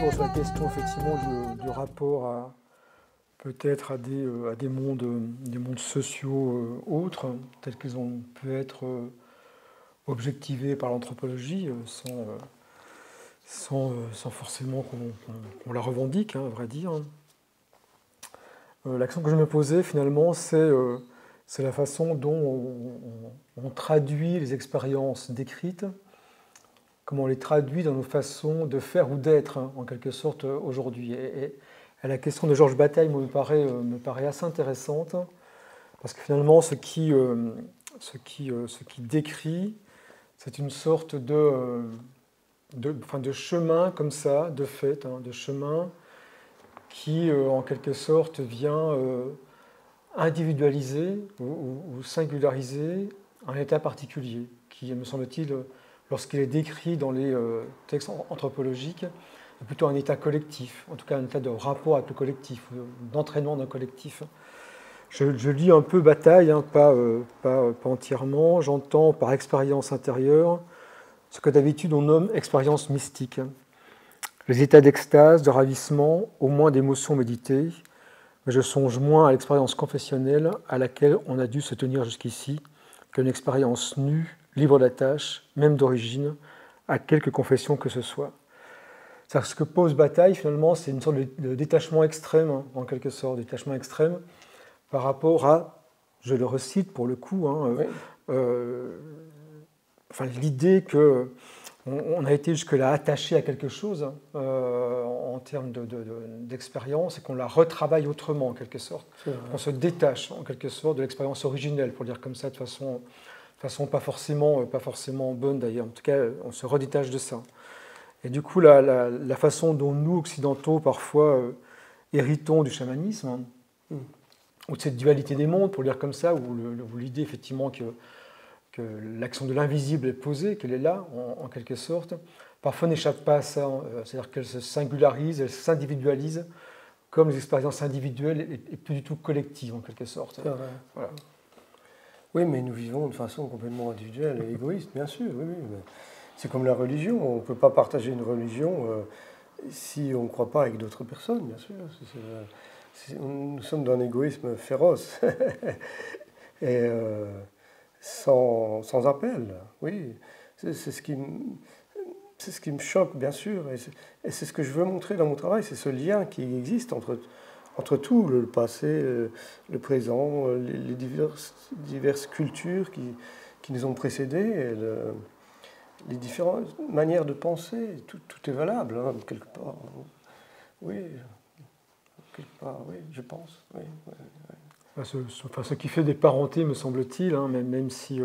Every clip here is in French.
toujours sur la question effectivement du rapport à peut-être à des mondes sociaux autres, tels qu'ils ont pu être objectivés par l'anthropologie, sans forcément qu'on la revendique, hein, à vrai dire. L'action que je me posais finalement, c'est la façon dont on traduit les expériences décrites, comment on les traduit dans nos façons de faire ou d'être, hein, en quelque sorte, aujourd'hui. Et la question de Georges Bataille me paraît assez intéressante, parce que finalement, ce qui décrit, c'est une sorte de chemin comme ça, de fait, hein, de chemin qui, en quelque sorte, vient individualiser ou singulariser un état particulier, qui, me semble-t-il, lorsqu'il est décrit dans les textes anthropologiques, est plutôt un état collectif, en tout cas un état de rapport avec le collectif, d'entraînement d'un collectif. Je lis un peu Bataille, hein, pas entièrement. J'entends par expérience intérieure ce que d'habitude on nomme expérience mystique. Les états d'extase, de ravissement, au moins d'émotion méditée, mais je songe moins à l'expérience confessionnelle à laquelle on a dû se tenir jusqu'ici qu'une expérience nue, libre d'attache, même d'origine, à quelque confession que ce soit. C'est-à-dire que ce que pose Bataille, finalement, c'est une sorte de détachement extrême, hein, en quelque sorte, détachement extrême, par rapport à, je le recite pour le coup, hein, l'idée qu'on a été jusque-là attaché à quelque chose en termes d'expérience et qu'on la retravaille autrement, en quelque sorte. On se détache, en quelque sorte, de l'expérience originelle, pour dire comme ça, de façon pas forcément bonne d'ailleurs. En tout cas, on se redétache de ça. Et du coup, la façon dont nous, occidentaux, parfois, héritons du chamanisme, hein, ou de cette dualité des mondes, pour dire comme ça, ou l'idée effectivement que l'action de l'invisible est posée, qu'elle est là, en quelque sorte, parfois n'échappe pas à ça. C'est-à-dire qu'elle se singularise, elle s'individualise, comme les expériences individuelles et plus du tout collectives, en quelque sorte. Voilà. Oui, mais nous vivons de façon complètement individuelle et égoïste, bien sûr. Oui, mais c'est comme la religion. On ne peut pas partager une religion si on ne croit pas avec d'autres personnes, bien sûr. Nous sommes d'un égoïsme féroce et sans appel. Oui, c'est ce qui me choque, bien sûr. Et c'est ce que je veux montrer dans mon travail, c'est ce lien qui existe entre tout, le passé, le présent, les diverses cultures qui nous ont précédés, et les différentes manières de penser. Tout est valable, hein, quelque part. Oui, quelque part, oui, je pense. Oui, oui, oui. Ce qui fait des parentés, me semble-t-il, hein, même si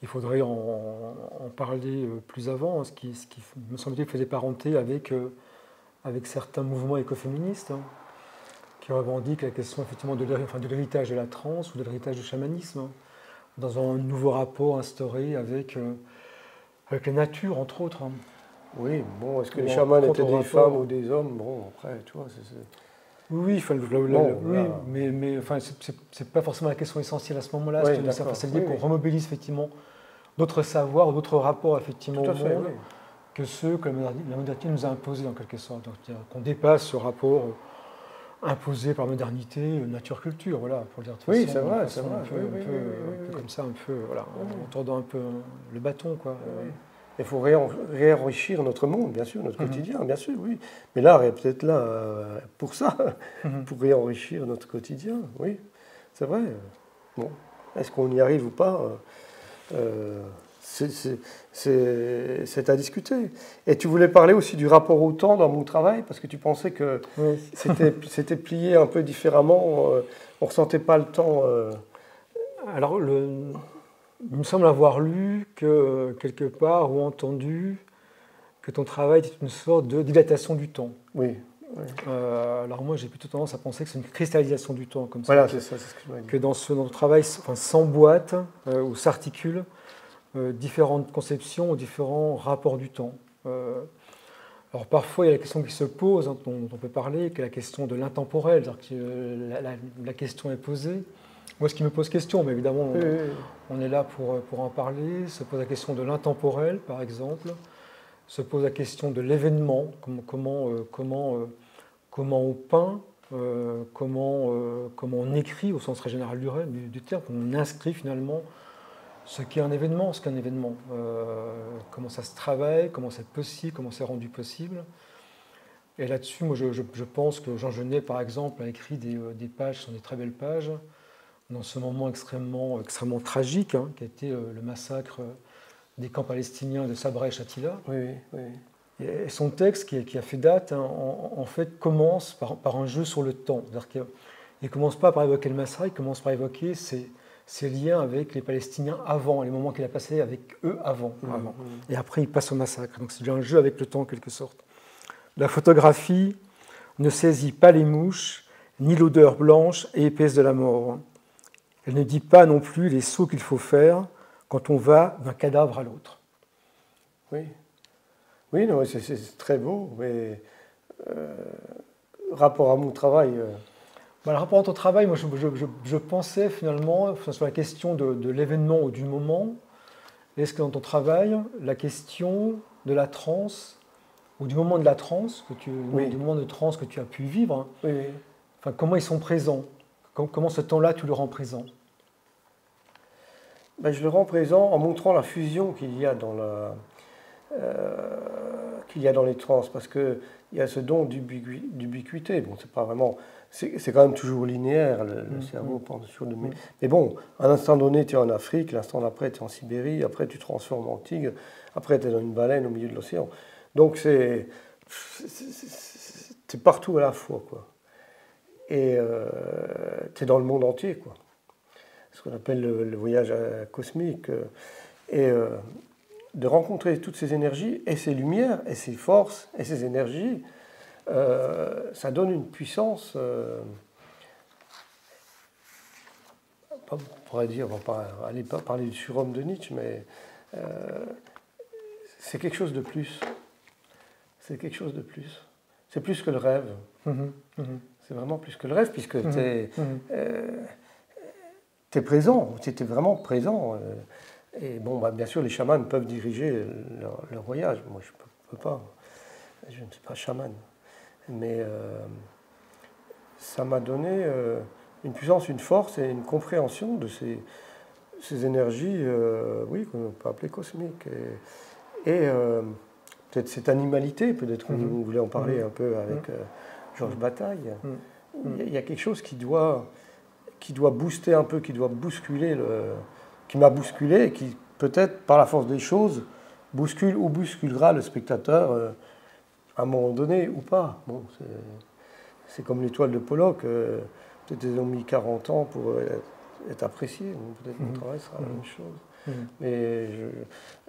il faudrait en parler plus avant, ce qui me semble-t-il, fait des parentés avec certains mouvements écoféministes, hein, qui revendiquent la question effectivement de l'héritage de la transe ou de l'héritage du chamanisme, hein, dans un nouveau rapport instauré avec la nature, entre autres. Hein. Oui, bon, est-ce que les chamans étaient des femmes ou des hommes? Bon, après, tu vois, Oui, mais enfin, c'est pas forcément la question essentielle à ce moment-là. Oui, c'est l'idée qu'on remobilise effectivement d'autres savoirs, d'autres rapports effectivement au monde, oui, que ceux que la modernité nous a imposés en quelque sorte. Donc, qu'on dépasse ce rapport imposé par la modernité, nature-culture, voilà, pour le dire de toute oui, façon. C'est vrai. Un peu comme ça, voilà, en tordant un peu le bâton, quoi. Oui. Il faut réenrichir notre monde, bien sûr, notre quotidien, bien sûr, oui. Mais l'art est peut-être là pour ça, pour réenrichir notre quotidien, oui, c'est vrai. Bon, est-ce qu'on y arrive ou pas c'est à discuter. Et tu voulais parler aussi du rapport au temps dans mon travail, parce que tu pensais que c'était plié un peu différemment, on ne ressentait pas le temps. Alors, il me semble avoir lu quelque part ou entendu que ton travail était une sorte de dilatation du temps. Oui. Alors moi, j'ai plutôt tendance à penser que c'est une cristallisation du temps, comme voilà, ça. C'est ça, c'est ce que je m'as dit. Que dans notre travail s'emboîte ou s'articule différentes conceptions ou différents rapports du temps. Alors parfois, il y a la question qui se pose, hein, dont on peut parler, qui est la question de l'intemporel. La question est posée. Moi, ce qui me pose question, mais évidemment, on est là pour en parler, se pose la question de l'intemporel, par exemple, se pose la question de l'événement, comment on peint, comment on écrit au sens très général du terme, comment on inscrit finalement ce qu'est un événement, comment ça se travaille, comment c'est possible, comment c'est rendu possible. Et là-dessus, moi, je pense que Jean Genet, par exemple, a écrit des pages, ce sont des très belles pages, dans ce moment extrêmement tragique, hein, qui a été le massacre des camps palestiniens de Sabra et Shatila. Oui, oui. Et son texte, qui a fait date, hein, en fait, commence par un jeu sur le temps. C'est-à-dire qu'il ne commence pas par évoquer le massacre, il commence par évoquer ses liens avec les Palestiniens avant, les moments qu'il a passés avec eux avant. Et après, il passe au massacre. Donc c'est déjà un jeu avec le temps, en quelque sorte. La photographie ne saisit pas les mouches, ni l'odeur blanche et épaisse de la mort. Elle ne dit pas non plus les sauts qu'il faut faire quand on va d'un cadavre à l'autre. Oui. Oui, non, c'est très beau, mais rapport à mon travail. Le rapport à ton travail, moi je pensais finalement sur la question de l'événement ou du moment. Est-ce que dans ton travail, la question de la transe, ou du moment de la transe, du moment de transe que tu as pu vivre, oui. Enfin, comment ils sont présents, comment ce temps-là tu le rends présent? Ben, je le rends présent en montrant la fusion qu'il y a dans les trans, parce qu'il y a ce don d'ubiquité. Bon, c'est pas vraiment, c'est quand même toujours linéaire, le cerveau pense toujours de. Mais bon, à un instant donné, tu es en Afrique, l'instant d'après, tu es en Sibérie, après tu te transformes en tigre, après tu es dans une baleine au milieu de l'océan. Donc c'est partout à la fois, quoi. Et tu es dans le monde entier, quoi. Ce qu'on appelle le voyage cosmique. Et de rencontrer toutes ces énergies, et ces lumières, et ces forces, et ces énergies, ça donne une puissance. On pourrait dire, on va pas aller parler du surhomme de Nietzsche, mais c'est quelque chose de plus. C'est quelque chose de plus. C'est plus que le rêve. C'est vraiment plus que le rêve, puisque tu es présent, tu es vraiment présent. Et bon, bah, bien sûr, les chamans peuvent diriger leur voyage. Moi, je ne peux pas. Je ne suis pas chaman. Mais ça m'a donné une puissance, une force et une compréhension de ces énergies, oui, qu'on peut appeler cosmiques. Et peut-être cette animalité, peut-être qu'on voulait en parler un peu avec Georges Bataille. Il y a quelque chose qui doit booster un peu, qui doit bousculer, qui m'a bousculé et qui peut-être, par la force des choses, bouscule ou bousculera le spectateur à un moment donné ou pas. Bon, c'est comme l'étoile de Pollock, peut-être ils ont mis 40 ans pour être appréciés, peut-être mon travail sera la même chose. Mais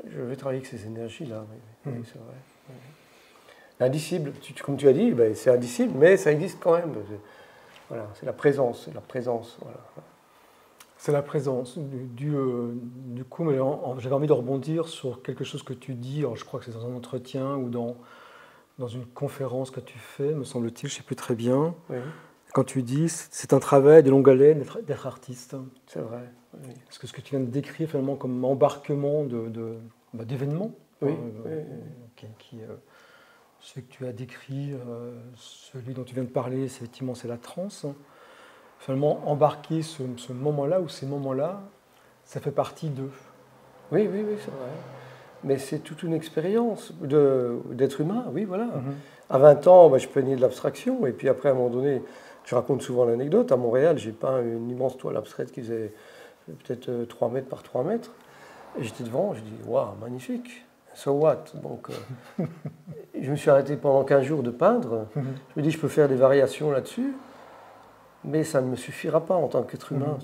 je vais travailler avec ces énergies-là, oui, c'est vrai. Oui. L'indicible, comme tu as dit, ben, c'est indicible, mais ça existe quand même. Voilà, c'est la présence, voilà. C'est la présence. Du coup, j'avais envie de rebondir sur quelque chose que tu dis, alors je crois que c'est dans un entretien ou dans une conférence que tu fais, me semble-t-il, je ne sais plus très bien, quand tu dis c'est un travail de longue haleine d'être artiste. C'est vrai. Oui. Parce que ce que tu viens de décrire finalement comme embarquement d'événements, ce que tu as décrit, celui dont tu viens de parler, c'est la transe. Finalement, embarquer ce moment-là ou ces moments-là, ça fait partie d'eux. Oui, c'est vrai. Mais c'est toute une expérience d'être humain, oui, voilà. À 20 ans, bah, je peignais de l'abstraction, et puis après, à un moment donné, je raconte souvent l'anecdote, à Montréal, j'ai peint une immense toile abstraite qui faisait peut-être 3 mètres par 3 mètres, et j'étais devant, je dis, waouh, magnifique, so what? Donc, je me suis arrêté pendant 15 jours de peindre, je me dis, je peux faire des variations là-dessus, mais ça ne me suffira pas en tant qu'être humain.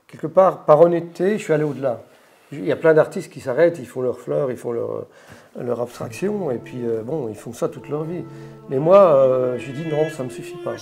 Quelque part, par honnêteté, je suis allé au-delà. Il y a plein d'artistes qui s'arrêtent, ils font leurs fleurs, ils font leur abstraction, et puis bon, ils font ça toute leur vie. Mais moi, j'ai dit non, ça ne me suffit pas.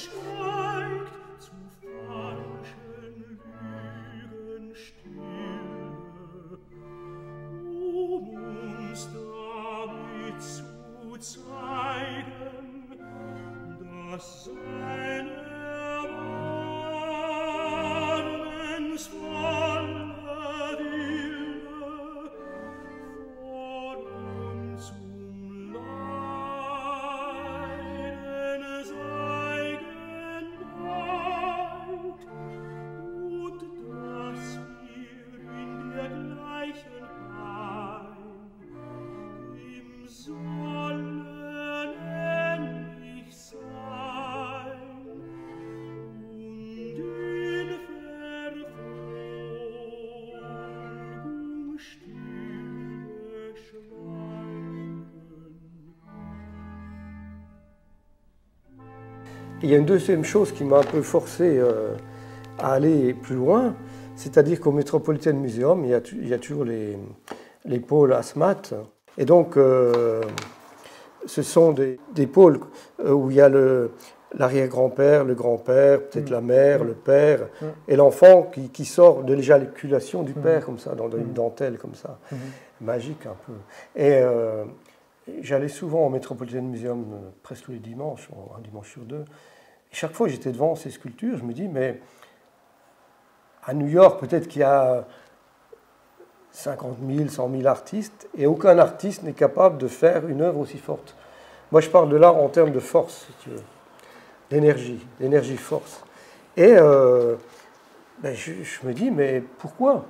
il y a une deuxième chose qui m'a un peu forcé à aller plus loin, c'est-à-dire qu'au Metropolitan Museum, il y a toujours les pôles ASMAT. Et donc, ce sont des pôles où il y a l'arrière-grand-père, le grand-père, peut-être la mère, le père, et l'enfant qui sort de l'éjaculation du père, comme ça, dans une dentelle, comme ça. Magique, un peu. Et j'allais souvent au Metropolitan Museum, presque tous les dimanches, un dimanche sur deux. Et chaque fois que j'étais devant ces sculptures, je me dis, mais à New York, peut-être qu'il y a 50 000, 100 000 artistes, et aucun artiste n'est capable de faire une œuvre aussi forte. Moi, je parle de l'art en termes de force, si tu veux, d'énergie-force. Et je me dis, mais pourquoi?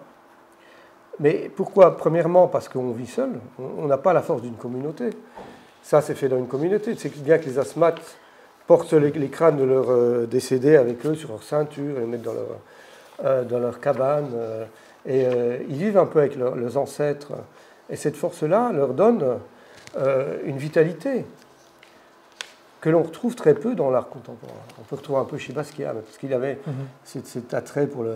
Mais pourquoi? Premièrement, parce qu'on vit seul, on n'a pas la force d'une communauté. Ça, c'est fait dans une communauté. C'est bien que les asthmates portent les crânes de leurs décédés avec eux sur leur ceinture, et les mettent dans leur cabane. Et ils vivent un peu avec leurs ancêtres. Et cette force-là leur donne une vitalité que l'on retrouve très peu dans l'art contemporain. On peut retrouver un peu chez Basquiat, parce qu'il avait cet attrait pour le,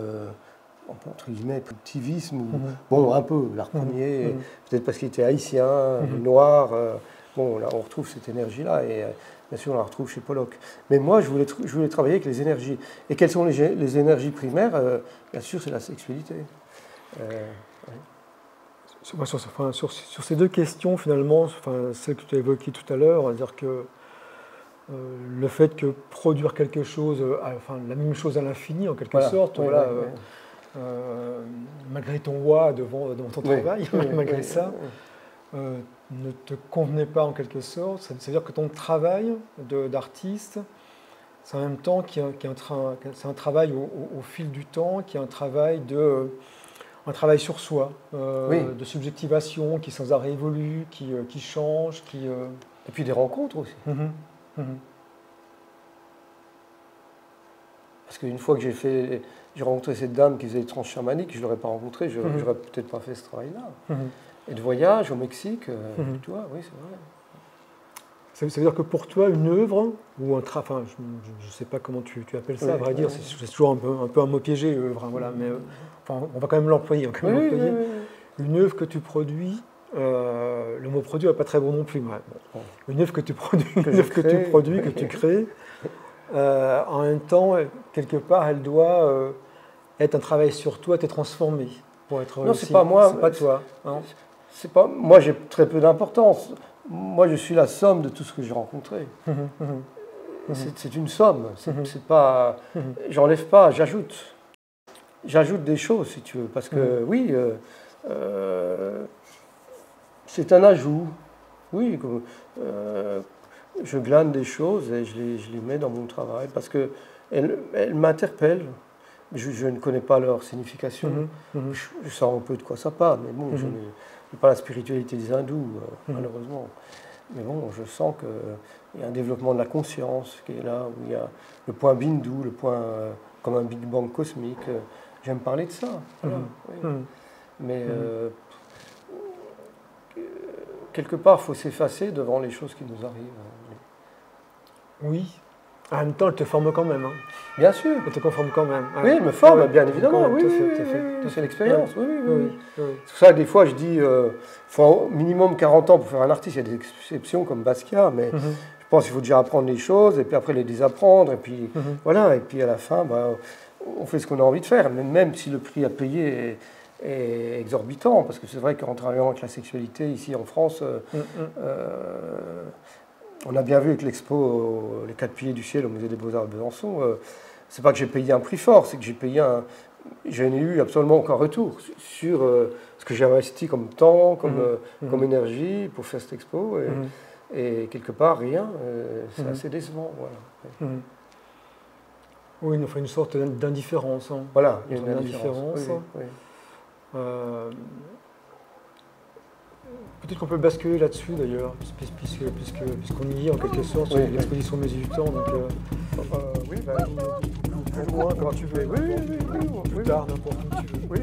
entre guillemets, primitivisme, bon, un peu l'art premier, peut-être parce qu'il était haïtien, noir. Bon, là, on retrouve cette énergie-là, et bien sûr, on la retrouve chez Pollock. Mais moi, je voulais travailler avec les énergies. Et quelles sont les énergies primaires? Bien sûr, c'est la sexualité. Sur ces deux questions, finalement, celle que tu as évoquée tout à l'heure, on va dire que le fait que produire quelque chose, la même chose à l'infini, en quelque sorte, malgré ton moi devant ton travail, malgré ça, ne te convenait pas en quelque sorte. C'est-à-dire que ton travail d'artiste, c'est en même temps c'est un travail au fil du temps, qui est un travail sur soi, de subjectivation, qui sans arrêt évolue, qui change, Et puis des rencontres aussi. Parce qu'une fois que j'ai rencontré cette dame qui faisait des transes chamaniques, je ne l'aurais pas rencontrée, je n'aurais peut-être pas fait ce travail-là. Et de voyage au Mexique, tu vois, oui, c'est vrai. Ça veut dire que pour toi, une œuvre, ou un travail, je ne sais pas comment tu appelles ça, à vrai dire, c'est toujours un peu un mot piégé, œuvre, voilà, mais on va quand même l'employer. Une œuvre que tu produis, le mot produit n'est pas très bon non plus. Une œuvre que tu produis, que tu crées, en même temps, quelque part, elle doit être un travail sur toi, t'être transformé pour être. Non, c'est pas moi. C'est pas toi. Hein. C'est pas moi. J'ai très peu d'importance. Moi, je suis la somme de tout ce que j'ai rencontré. C'est une somme. C'est pas. J'enlève pas. J'ajoute. J'ajoute des choses, si tu veux, parce que oui. C'est un ajout, oui. Je glane des choses et je les mets dans mon travail parce qu'elles m'interpellent. Je ne connais pas leur signification. Je sens un peu de quoi ça parle, mais bon, je n'ai pas la spiritualité des hindous, malheureusement. Mais bon, je sens qu'il y a un développement de la conscience qui est là, où il y a le point Bindu, le point comme un Big Bang cosmique. J'aime parler de ça. Voilà, oui. Mais quelque part, il faut s'effacer devant les choses qui nous arrivent. Oui. En même temps, elle te forme quand même. Hein. Bien sûr. Elle te conforme quand même. Oui, elle me forme, bien évidemment. Oui, c'est l'expérience. Oui. C'est pour ça que des fois, je dis il faut au minimum 40 ans pour faire un artiste. Il y a des exceptions comme Basquiat, mais je pense qu'il faut déjà apprendre les choses et puis après les désapprendre. Et puis voilà. Et puis à la fin, on fait ce qu'on a envie de faire, même si le prix à payer est exorbitant, parce que c'est vrai qu'en travaillant avec la sexualité ici en France, on a bien vu avec l'expo Les 4 piliers du ciel au musée des Beaux-Arts de Besançon, c'est pas que j'ai payé un prix fort, c'est que je n'ai eu absolument aucun retour sur ce que j'ai investi comme temps, comme énergie pour faire cette expo, et quelque part rien, c'est assez décevant. Voilà. Oui, il nous faut une sorte d'indifférence. Hein. Voilà, il y a une indifférence. Oui. Peut-être qu'on peut basculer là-dessus d'ailleurs, puisqu'on y est en quelque sorte sur l'exposition Musée du Temps. Donc, oui, plus loin, quand tu veux. Oui, plus tard, n'importe où tu veux. Oui.